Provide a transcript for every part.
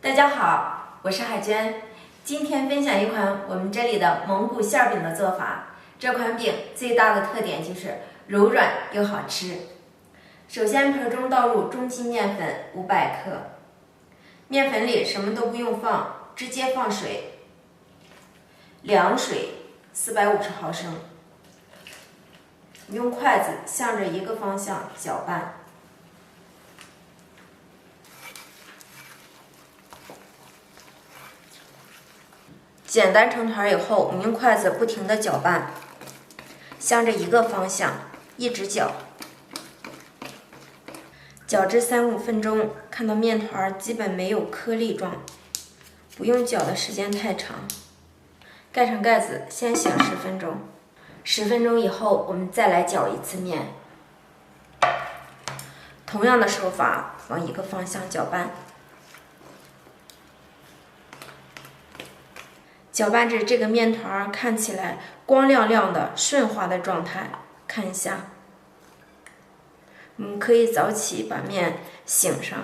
大家好，我是海娟，今天分享一款我们这里的蒙古馅饼的做法。这款饼最大的特点就是柔软又好吃。首先，盆中倒入中筋面粉500克，面粉里什么都不用放，直接放水，凉水450毫升，用筷子向着一个方向搅拌。简单成团以后，我们用筷子不停地搅拌，向着一个方向一直搅，搅至3-5分钟，看到面团基本没有颗粒状，不用搅的时间太长。盖上盖子，先醒10分钟。10分钟以后，我们再来搅一次面。同样的手法，往一个方向搅拌。搅拌至这个面团看起来光亮亮的、顺滑的状态，看一下。我们可以早起把面醒上，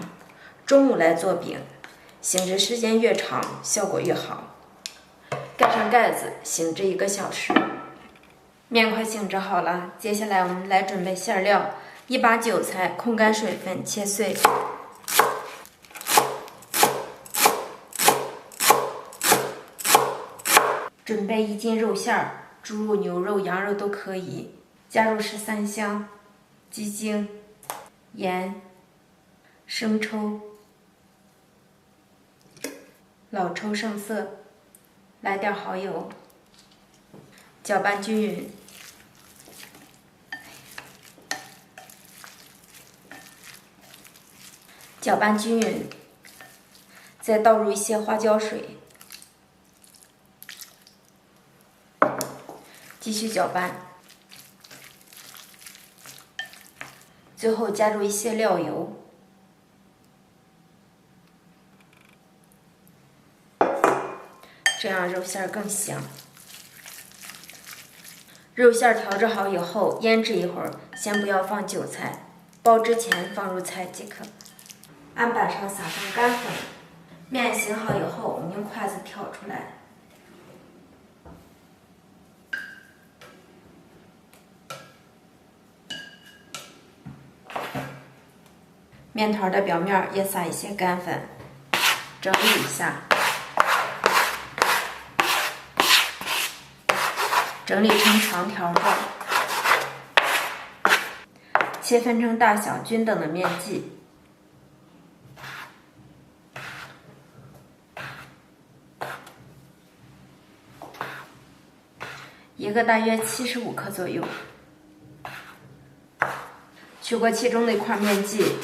中午来做饼，醒制时间越长，效果越好。盖上盖子，醒制1个小时。面快醒制好了，接下来我们来准备馅料。1把韭菜控干水分切碎。准备1斤肉馅，猪肉、牛肉、羊肉都可以。加入13香、鸡精、盐、生抽、老抽上色，来点蚝油，搅拌均匀。搅拌均匀，再倒入一些花椒水。继续搅拌，最后加入一些料油，这样肉馅更香。肉馅调制好以后，腌制一会儿，先不要放韭菜，包之前放入菜即可。案板上撒上干粉，面醒好以后，我们用筷子挑出来。面团的表面也撒一些干粉，整理一下，整理成长条状，切分成大小均等的面剂。一个大约75克左右，取过其中的一块面剂。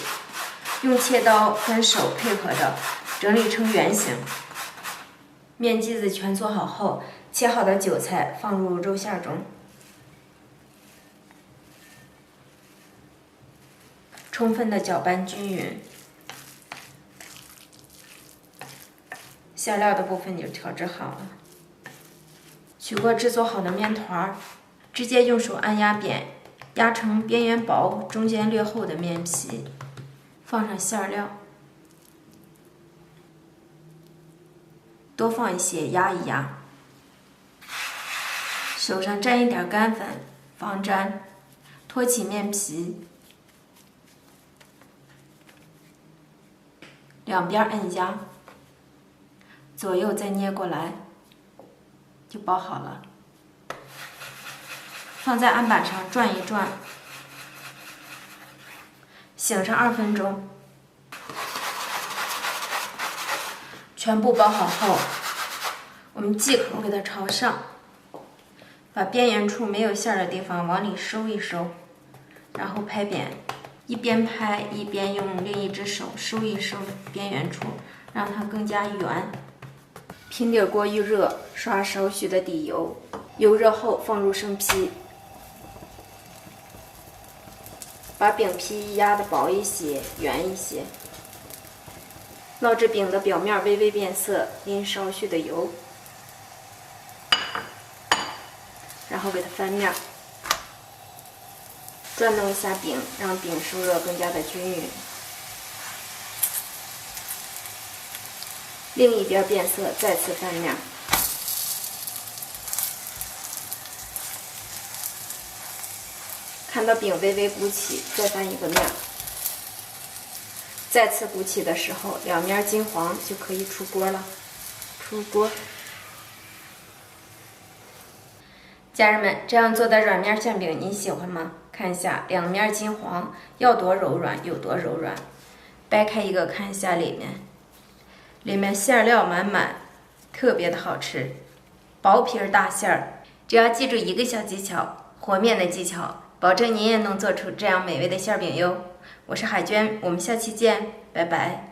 用切刀跟手配合着整理成圆形。面剂子全做好后，切好的韭菜放入肉馅中，充分的搅拌均匀。馅料的部分就调制好了。取过制作好的面团，直接用手按压扁，压成边缘薄、中间略厚的面皮。放上馅料，多放一些，压一压。手上沾一点干粉，防粘。托起面皮，两边按压，左右再捏过来，就包好了。放在案板上转一转。醒上2分钟，全部包好后，我们忌口给它朝上，把边缘处没有馅的地方往里收一收，然后拍扁，一边拍一边用另一只手收一收边缘处，让它更加圆。平底锅预热，刷少许的底油，油热后放入生坯。把饼皮压得薄一些、圆一些，烙至饼的表面微微变色，淋少许的油，然后给它翻面，转动一下饼，让饼受热更加的均匀。另一边变色，再次翻面。看到饼微微鼓起，再翻一个面。再次鼓起的时候，两面金黄就可以出锅了。出锅。家人们，这样做的软面馅饼你喜欢吗？看一下，两面金黄，要多柔软有多柔软。掰开一个看一下里面，里面馅料满满，特别的好吃，薄皮儿大馅儿。只要记住一个小技巧，和面的技巧，保证您也能做出这样美味的馅饼哟。我是海娟，我们下期见，拜拜。